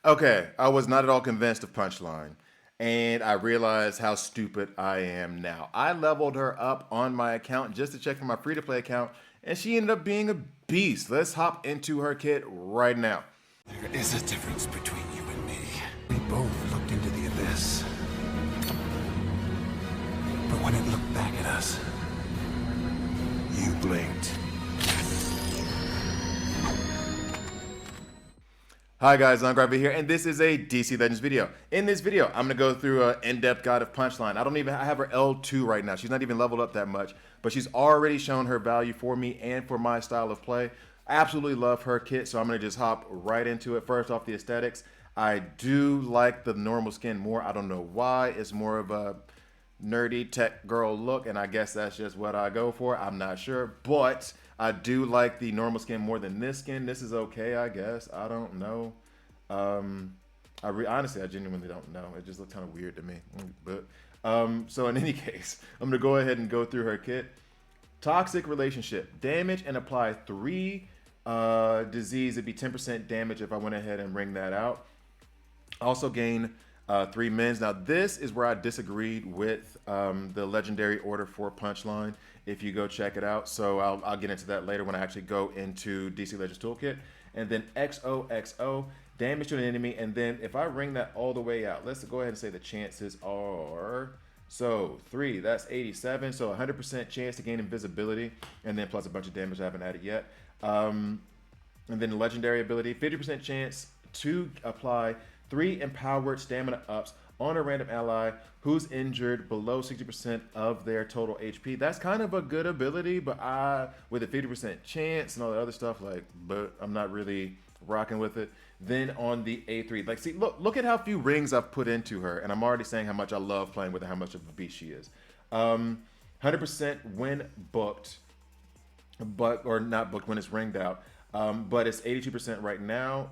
Okay, I was not at all convinced of Punchline, and I realized how stupid I am now. I leveled her up on my account just to check for my free to play account, and she ended up being a beast. Let's hop into her kit right now. There is a difference between you and me. We both looked into the abyss. But when it looked back at us, you blinked. Hi guys, I'm Gravity here, and this is a DC Legends video. In this video, I'm gonna go through an in-depth guide of Punchline. I have her L2 right now. She's not even leveled up that much, but she's already shown her value for me and for my style of play. I absolutely love her kit, so I'm gonna just hop right into it. First off, the aesthetics. I do like the normal skin more. I don't know why. It's more of a nerdy tech girl look, and I guess that's just what I go for. I'm not sure, but I do like the normal skin more than this skin. This is okay, I guess. I don't know. Honestly, I genuinely don't know. It just looked kind of weird to me. But so in any case, I'm gonna go ahead and go through her kit. Toxic relationship, damage and apply 3 disease. It'd be 10% damage if I went ahead and ring that out. Also gain 3 mins. Now this is where I disagreed with the legendary order for Punchline. If you go check it out, so I'll get into that later when I actually go into DC Legends Toolkit. And then XOXO, damage to an enemy. And then if I ring that all the way out, let's go ahead and say the chances are, so 3, that's 87. So 100% chance to gain invisibility, and then plus a bunch of damage I haven't added yet. And then the legendary ability, 50% chance to apply 3 empowered stamina ups on a random ally who's injured below 60% of their total HP. That's kind of a good ability, but with a 50% chance and all the other stuff, but I'm not really rocking with it. Then on the A3, see, look at how few rings I've put into her, and I'm already saying how much I love playing with her, how much of a beast she is. 100% when booked, or not booked when it's ringed out, but it's 82% right now.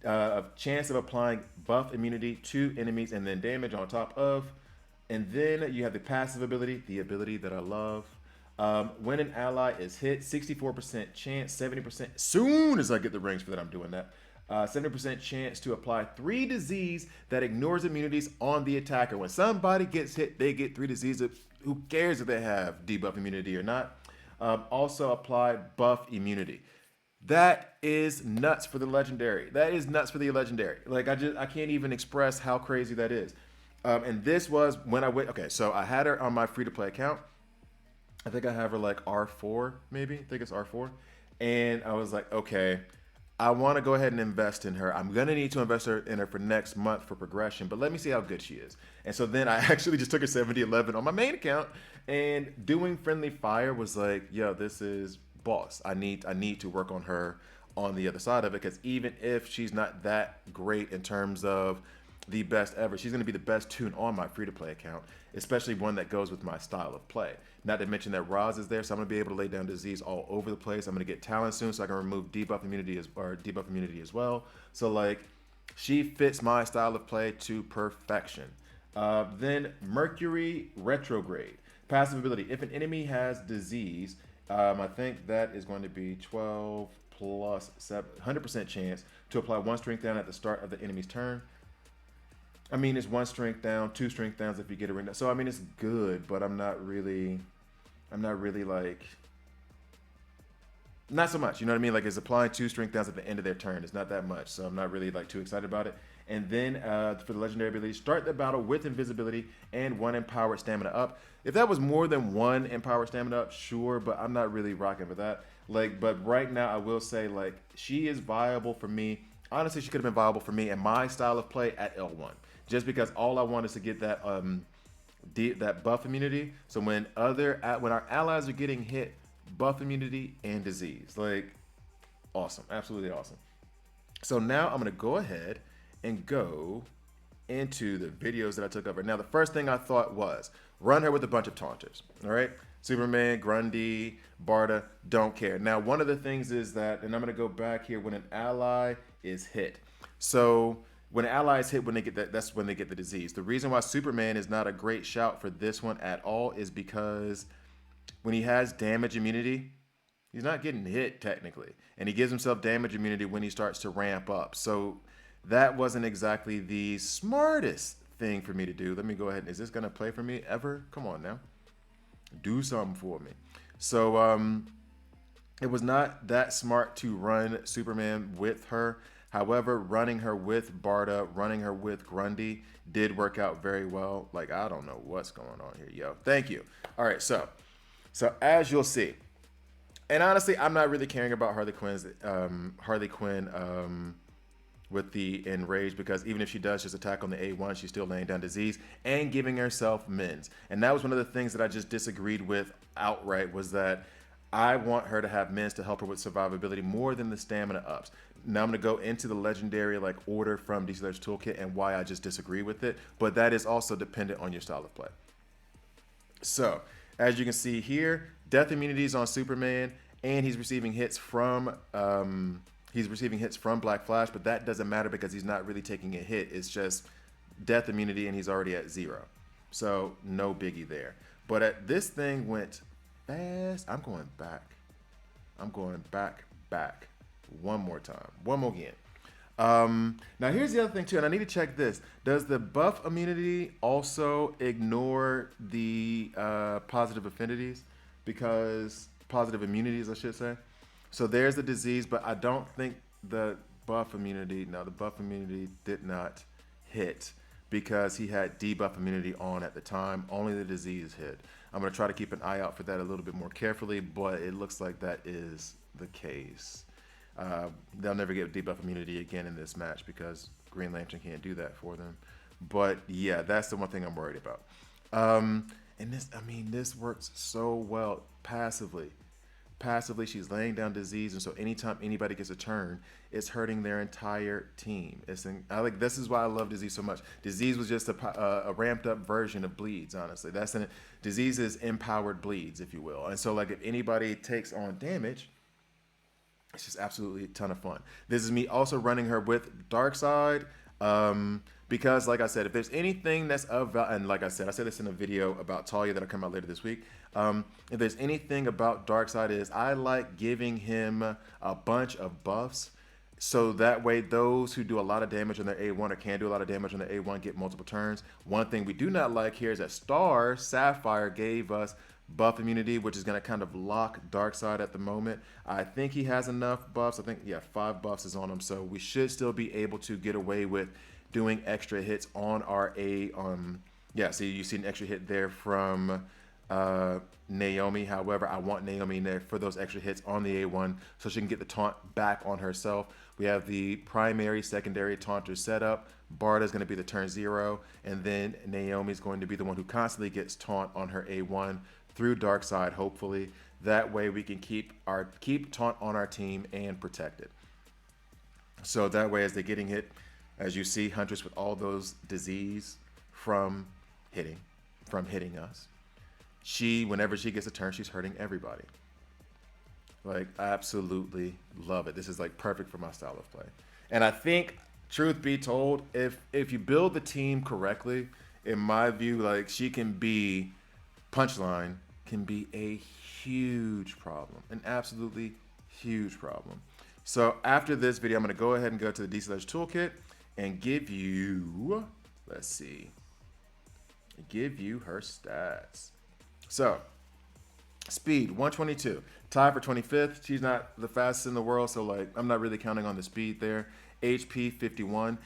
A chance of applying buff immunity to enemies and then damage on top of. And then you have the passive ability, the ability that I love. When an ally is hit, 64% chance, 70%, soon as I get the rings for that, I'm doing that. 70% chance to apply 3 disease that ignores immunities on the attacker. When somebody gets hit, they get 3 diseases. Who cares if they have debuff immunity or not? Also apply buff immunity. That is nuts for the legendary. That is nuts for the legendary. I can't even express how crazy that is. And this was when I went. Okay, so I had her on my free to play account. I think I have her like R4, maybe. I think it's R4. And I was like, okay, I want to go ahead and invest in her. I'm gonna need to invest in her for next month for progression, but let me see how good she is. And so then I actually just took a 70-11 on my main account, and doing friendly fire was like, yo, this is boss. I need to work on her on the other side of it, because even if she's not that great in terms of the best ever, she's going to be the best tune on my free-to-play account, especially one that goes with my style of play. Not to mention that Roz is there, so I'm going to be able to lay down disease all over the place. I'm going to get talent soon, so I can remove debuff immunity as well. So she fits my style of play to perfection. Then Mercury retrograde, passive ability. If an enemy has disease, I think that is going to be 12 plus 100% chance to apply 1 strength down at the start of the enemy's turn. I mean, it's 1 strength down, 2 strength downs if you get a ring down. So I mean, it's good, but I'm not really not so much. You know what I mean? It's applying 2 strength downs at the end of their turn. It's not that much, so I'm not really too excited about it. And then for the legendary ability, start the battle with invisibility and 1 empowered stamina up. If that was more than 1 empowered stamina up, sure, but I'm not really rocking with that. But right now I will say she is viable for me. Honestly, she could have been viable for me and my style of play at L1, just because all I want is to get that that buff immunity. So when our allies are getting hit, buff immunity and disease, awesome, absolutely awesome. So now I'm gonna go ahead and go into the videos that I took of her. Now, the first thing I thought was run her with a bunch of taunters. All right, Superman, Grundy, Barda, don't care. Now, one of the things is that, and I'm gonna go back here, when an ally is hit. So when an ally is hit, when they get that's when they get the disease. The reason why Superman is not a great shout for this one at all is because when he has damage immunity, he's not getting hit technically, and he gives himself damage immunity when he starts to ramp up. So That wasn't exactly the smartest thing for me to do. Let me go ahead. Is this going to play for me ever? Come on now. Do something for me. So it was not that smart to run Superman with her. However, running her with Barda, running her with Grundy did work out very well. Like, I don't know what's going on here, yo. Thank you. All right, so as you'll see, and honestly, I'm not really caring about Harley Quinn with the enrage, because even if she does just attack on the A1, she's still laying down disease and giving herself mins. And that was one of the things that I just disagreed with outright, was that I want her to have mins to help her with survivability more than the stamina ups. Now I'm going to go into the legendary order from DC Legends Toolkit and why I just disagree with it, but that is also dependent on your style of play. So as you can see here, death immunities on Superman, and he's receiving hits from Black Flash, but that doesn't matter because he's not really taking a hit. It's just death immunity, and he's already at 0. So no biggie there. But this thing went fast. I'm going back. One more time. One more again. Now here's the other thing too, and I need to check this. Does the buff immunity also ignore the positive affinities? Because positive immunities, I should say. So there's the disease, but I don't think the buff immunity, the buff immunity did not hit because he had debuff immunity on at the time. Only the disease hit. I'm going to try to keep an eye out for that a little bit more carefully, but it looks like that is the case. They'll never get debuff immunity again in this match because Green Lantern can't do that for them. But yeah, that's the one thing I'm worried about. And this works so well passively. Passively, she's laying down disease, and so anytime anybody gets a turn, it's hurting their entire team. This is why I love disease so much. Disease was just a ramped up version of bleeds. Honestly, disease is empowered bleeds, if you will. And so if anybody takes on damage, it's just absolutely a ton of fun. This is me also running her with Darkseid. Because like I said, if there's anything that's of value, and like I said this in a video about Talia that'll come out later this week. If there's anything about Darkseid, is I like giving him a bunch of buffs, so that way those who do a lot of damage on their A1 or can do a lot of damage on their A1 get multiple turns. One thing we do not like here is that Sapphire gave us buff immunity, which is going to kind of lock Darkseid at the moment. I think he has enough buffs. I think 5 buffs is on him, so we should still be able to get away with doing extra hits on our A. So you see an extra hit there from Naomi. However, I want Naomi in there for those extra hits on the A1 so she can get the taunt back on herself. We have the primary, secondary taunter set up. Barda is going to be the turn 0, and then Naomi is going to be the one who constantly gets taunt on her A1 through Darkseid, hopefully. That way we can keep taunt on our team and protect it. So that way, as they're getting hit, as you see, Huntress with all those disease from hitting us. Whenever she gets a turn, she's hurting everybody. I absolutely love it. This is perfect for my style of play. And I think, truth be told, if you build the team correctly, in my view, she can be, Punchline can be a huge problem, an absolutely huge problem. So after this video, I'm going to go ahead and go to the DC Legends Toolkit and give you her stats. So, speed, 122. Tied for 25th. She's not the fastest in the world, so I'm not really counting on the speed there. HP, 51.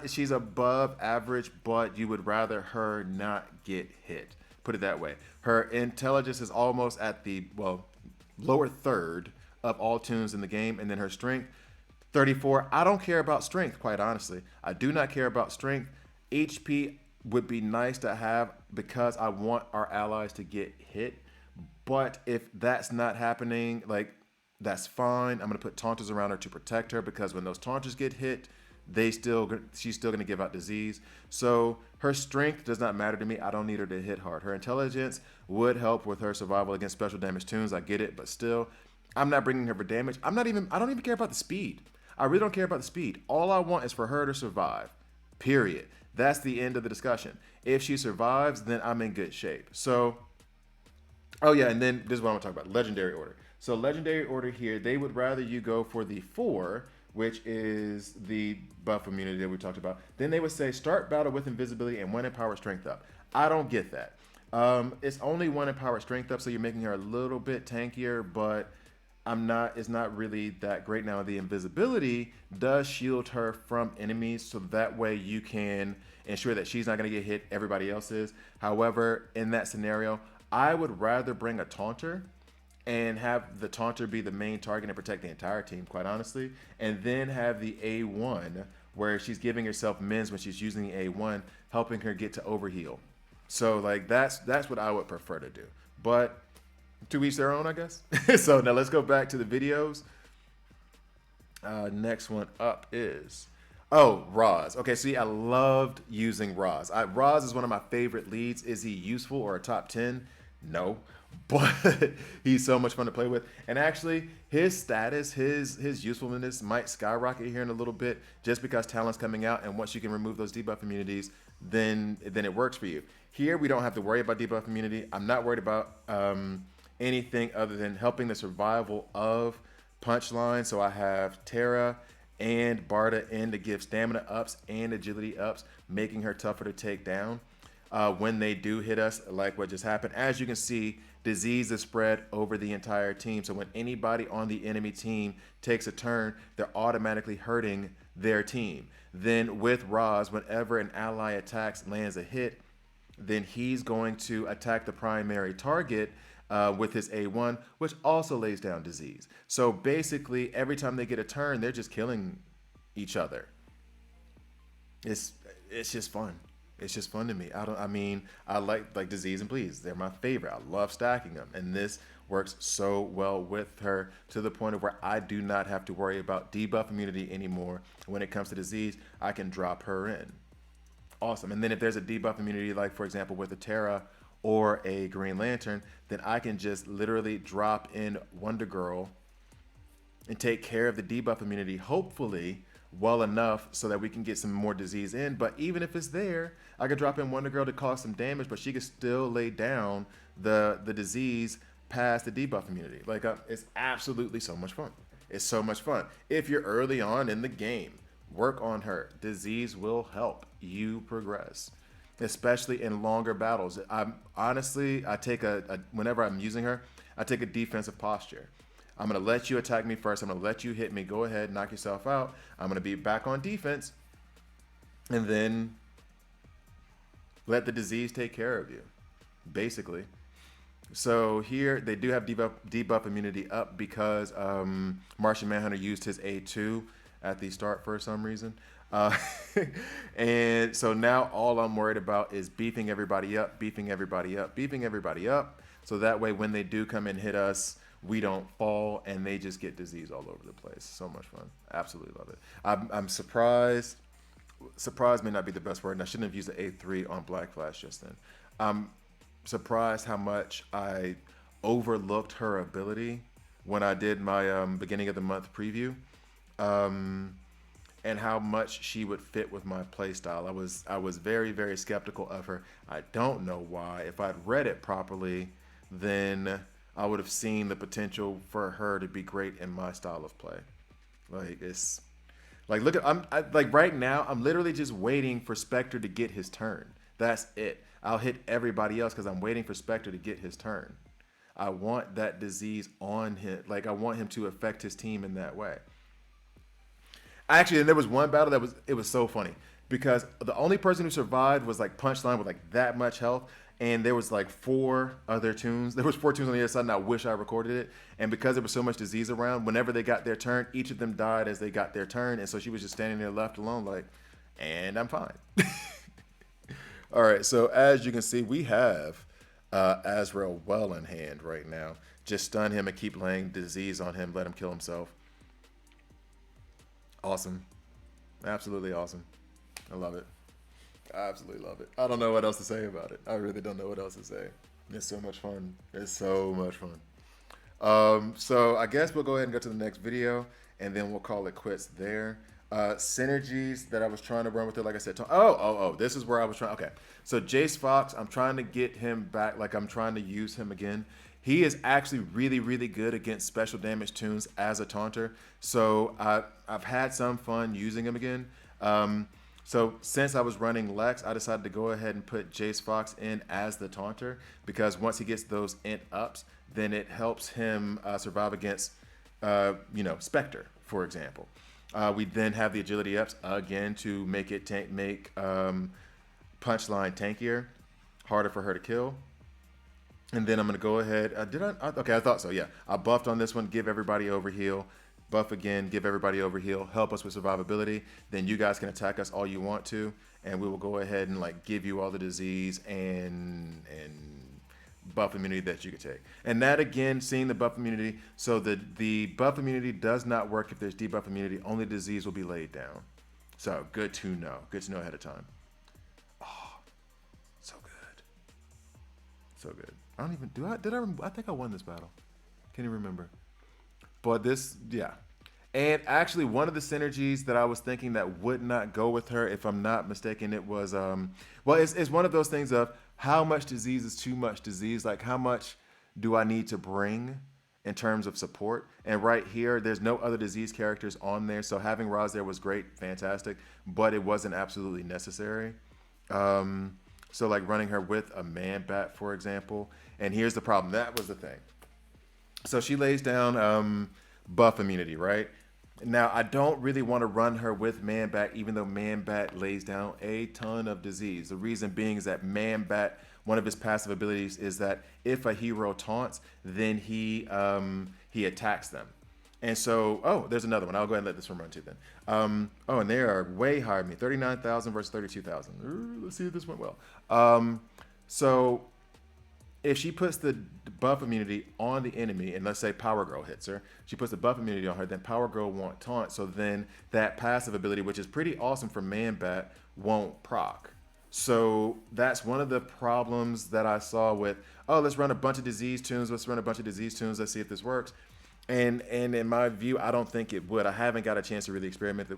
She's above average, but you would rather her not get hit. Put it that way. Her intelligence is almost at the, lower third of all tunes in the game, and then her strength, 34. I don't care about strength, quite honestly. I do not care about strength. HP would be nice to have because I want our allies to get hit. But if that's not happening, that's fine. I'm going to put taunters around her to protect her, because when those taunters get hit, she's still going to give out disease. So her strength does not matter to me. I don't need her to hit hard. Her intelligence would help with her survival against special damage tunes. I get it, but still, I'm not bringing her for damage. I don't even care about the speed. I really don't care about the speed. All I want is for her to survive, period. That's the end of the discussion. If she survives, then I'm in good shape. So, and then this is what I'm going to talk about, Legendary Order. So Legendary Order here, they would rather you go for the 4 which is the buff immunity that we talked about. Then they would say start battle with invisibility and 1 empowered strength up. I don't get that. It's only 1 empowered strength up, so you're making her a little bit tankier, but it's not really that great. Now the invisibility does shield her from enemies, so that way you can ensure that she's not going to get hit, everybody else is. However, in that scenario, I would rather bring a taunter and have the taunter be the main target and protect the entire team, quite honestly, and then have the A1 where she's giving herself mins when she's using the A1, helping her get to overheal. So like that's what I would prefer to do, but to each their own, I guess. So now let's go back to the videos. Next one up is Roz. Okay, see, I loved using Roz. Roz is one of my favorite leads. Is he useful or a top 10? No, but he's so much fun to play with. And actually, his status, his usefulness might skyrocket here in a little bit, just because talent's coming out, and once you can remove those debuff immunities, then it works for you. Here, we don't have to worry about debuff immunity. I'm not worried about anything other than helping the survival of Punchline. So I have Tara and Barda in to give stamina ups and agility ups, making her tougher to take down when they do hit us, like what just happened. As you can see, disease is spread over the entire team. So when anybody on the enemy team takes a turn, they're automatically hurting their team. Then with Roz, whenever an ally attacks, lands a hit, then he's going to attack the primary target with his A1, which also lays down disease. So basically, every time they get a turn, they're just killing each other. It's just fun. It's just fun to me. I like disease and please. They're my favorite. I love stacking them, and this works so well with her to the point of where I do not have to worry about debuff immunity anymore. When it comes to disease, I can drop her in. Awesome. And then if there's a debuff immunity, like for example with a Terra or a Green Lantern, then I can just literally drop in Wonder Girl and take care of the debuff immunity, hopefully well enough so that we can get some more disease in. But even if it's there, I could drop in Wonder Girl to cause some damage, but she could still lay down the disease past the debuff immunity. Like it's absolutely so much fun. It's so much fun. If you're early on in the game, work on her. Disease will help you progress, especially in longer battles. I take whenever I'm using her, I take a defensive posture. I'm going to let you attack me first. I'm going to let you hit me. Go ahead, knock yourself out. I'm going to be back on defense, and then let the disease take care of you, basically. So here they do have debuff immunity up because Martian Manhunter used his A2 at the start for some reason. And so now all I'm worried about is beefing everybody up, so that way when they do come and hit us, we don't fall and they just get disease all over the place. So much fun. Absolutely love it. I'm surprised. Surprised may not be the best word, and I shouldn't have used the A3 on Black Flash just then. I'm surprised how much I overlooked her ability when I did my beginning of the month preview. And how much she would fit with my playstyle. I was very, very skeptical of her. I don't know why. If I'd read it properly, then I would have seen the potential for her to be great in my style of play. Like it's like like right now I'm literally just waiting for Spectre to get his turn. That's it. I'll hit everybody else because I'm waiting for Spectre to get his turn. I want that disease on him. Like I want him to affect his team in that way. Actually, and there was one battle it was so funny because the only person who survived was like Punchline with like that much health, and there was like 4 other tunes. There was 4 tunes on the other side, and I wish I recorded it. And because there was so much disease around, whenever they got their turn, each of them died as they got their turn, and so she was just standing there left alone, like, and I'm fine. All right, so as you can see, we have Azrael well in hand right now. Just stun him and keep laying disease on him, let him kill himself. Awesome. Absolutely awesome. I love it. I absolutely love it. I don't know what else to say about it. I really don't know what else to say. It's so much fun. It's so much fun. So I guess we'll go ahead and go to the next video, and then we'll call it quits there. Synergies that I was trying to run with it, like I said. This is where I was trying. Okay. So Jace Fox, I'm trying to get him back. Like I'm trying to use him again. He is actually really, really good against special damage tunes as a taunter. So I've had some fun using him again. So since I was running Lex, I decided to go ahead and put Jace Fox in as the taunter, because once he gets those int ups, then it helps him survive against, Spectre, for example. We then have the agility ups again to make it Punchline tankier, harder for her to kill. And then I'm going to go ahead. Okay, I thought so. Yeah. I buffed on this one. Give everybody overheal. Buff again. Give everybody overheal. Help us with survivability. Then you guys can attack us all you want to. And we will go ahead and give you all the disease and buff immunity that you could take. And that, again, seeing the buff immunity. So the buff immunity does not work if there's debuff immunity. Only disease will be laid down. So good to know. Good to know ahead of time. Oh, so good. So good. I don't even I think I won this battle. Can't even remember. But yeah. And actually, one of the synergies that I was thinking that would not go with her, if I'm not mistaken, it was it's one of those things of how much disease is too much disease. Like, how much do I need to bring in terms of support? And right here, there's no other disease characters on there, so having Roz there was great, fantastic, but it wasn't absolutely necessary. So running her with a man bat, for example. And here's the problem. That was the thing. So she lays down buff immunity, right? Now, I don't really want to run her with man bat, even though man bat lays down a ton of disease. The reason being is that man bat, one of his passive abilities is that if a hero taunts, then he attacks them. And so, there's another one. I'll go ahead and let this one run too then. And they are way higher than me. 39,000 versus 32,000. Let's see if this went well. So if she puts the buff immunity on the enemy, and let's say Power Girl hits her, she puts the buff immunity on her, then Power Girl won't taunt. So then that passive ability, which is pretty awesome for Man Bat, won't proc. So that's one of the problems that I saw with, let's run a bunch of disease tunes. Let's see if this works. And in my view, I don't think it would. I haven't got a chance to really experiment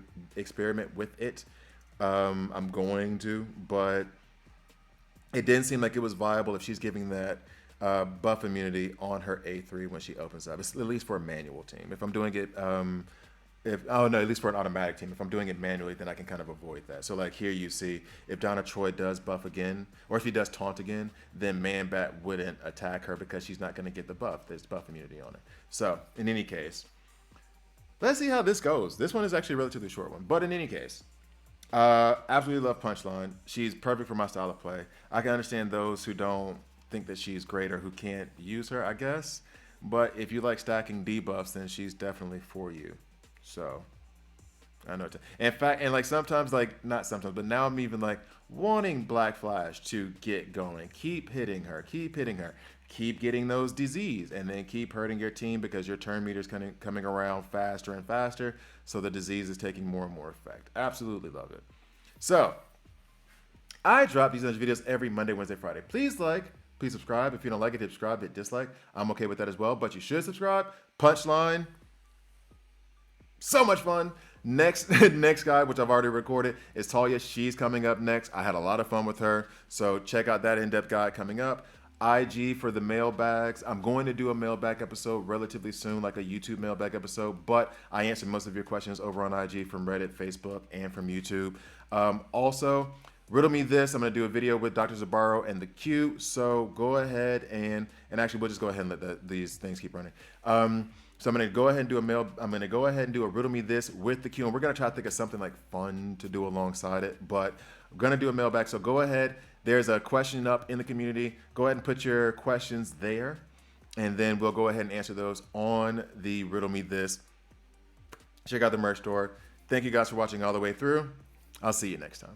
with it. I'm going to, but it didn't seem like it was viable if she's giving that buff immunity on her A3 when she opens up. It's at least for a manual team. If I'm doing it, at least for an automatic team. If I'm doing it manually, then I can kind of avoid that. So here you see, if Donna Troy does buff again, or if he does taunt again, then Man Bat wouldn't attack her because she's not going to get the buff. There's buff immunity on it. So in any case, let's see how this goes. This one is actually a relatively short one, but in any case, absolutely love Punchline. She's perfect for my style of play. I can understand those who don't think that she's great or who can't use her, I guess. But if you like stacking debuffs, then she's definitely for you. So I know. In fact, and sometimes, not sometimes, but now I'm even wanting Black Flash to get going. Keep hitting her. Keep getting those disease, and then keep hurting your team because your turn meter's coming around faster and faster, so the disease is taking more and more effect. Absolutely love it. So I drop these videos every Monday, Wednesday, Friday. Please subscribe. If you don't like it, hit subscribe, hit dislike. I'm okay with that as well, but you should subscribe. Punchline. So much fun. Next guy, which I've already recorded, is Talia. She's coming up next. I had a lot of fun with her, so check out that in-depth guide coming up. IG for the mailbags. I'm going to do a mailbag episode relatively soon, like a YouTube mailbag episode, but I answered most of your questions over on IG from Reddit, Facebook, and from YouTube. Also, riddle me this. I'm going to do a video with Dr. Zabaro and the Q, so go ahead and actually we'll just go ahead and let these things keep running. So I'm going to go ahead and do a riddle me this with the Q, and we're going to try to think of something fun to do alongside it, but I'm going to do a mailbag, so go ahead. There's a question up in the community. Go ahead and put your questions there, and then we'll go ahead and answer those on the Riddle Me This. Check out the merch store. Thank you guys for watching all the way through. I'll see you next time.